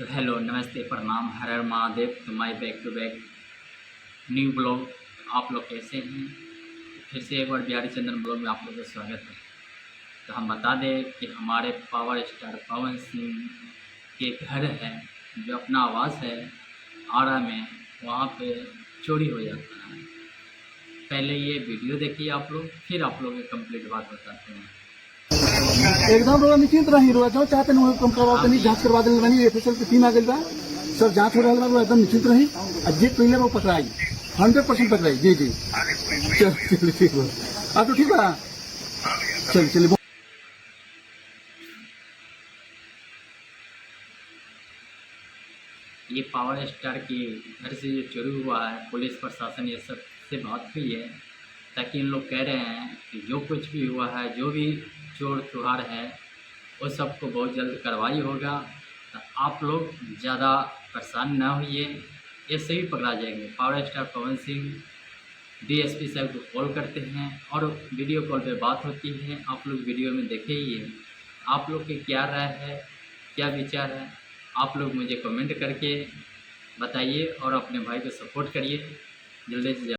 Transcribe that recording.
तो हेलो नमस्ते प्रणाम हर हर महादेव। तो my back to back new blog. आप लोग कैसे हैं? फिर से एक बार बिहारी चंदन ब्लॉग में आप लोगों का स्वागत है। तो हम बता दें कि हमारे पावर स्टार पवन सिंह के घर है जो अपना आवास है आरा में, वहाँ पे चोरी हो जाता है। पहले ये वीडियो देखिए आप लोग, फिर आप लोग कंप्लीट बात बताते हैं। एकदम रोड़ा निश्चिंत रही रोड़ा जो चाहते हैं कम करवा के जांच करवा देने बनी एफएसएल के टीम आ गई बा सब जांच हो रहा है एकदम निश्चिंत रही और जे पहले वो पकड़ाई 100% पकड़ाई। जी जी चलिए ठीक है। अब तो ठीक बा। चलिए ये पावर स्टार के घर से जो चोरी हुआ है, पुलिस प्रशासन ये सब से बात हुई है, ताकि इन लोग कह रहे हैं कि जो कुछ भी हुआ है, जो भी चोर चुहार है, वो सबको बहुत जल्द कार्रवाई होगा। तो आप लोग ज़्यादा परेशान ना होइए, ये सभी पकड़ा जाएंगे। Power star Pawan Singh DSP साहब को कॉल करते हैं और वीडियो कॉल पे बात होती है। आप लोग वीडियो में देखे ही है। आप लोग की क्या राय है, क्या विचार है, आप लोग मुझे कमेंट करके बताइए और अपने भाई को सपोर्ट करिए जल्दी से जल्दी।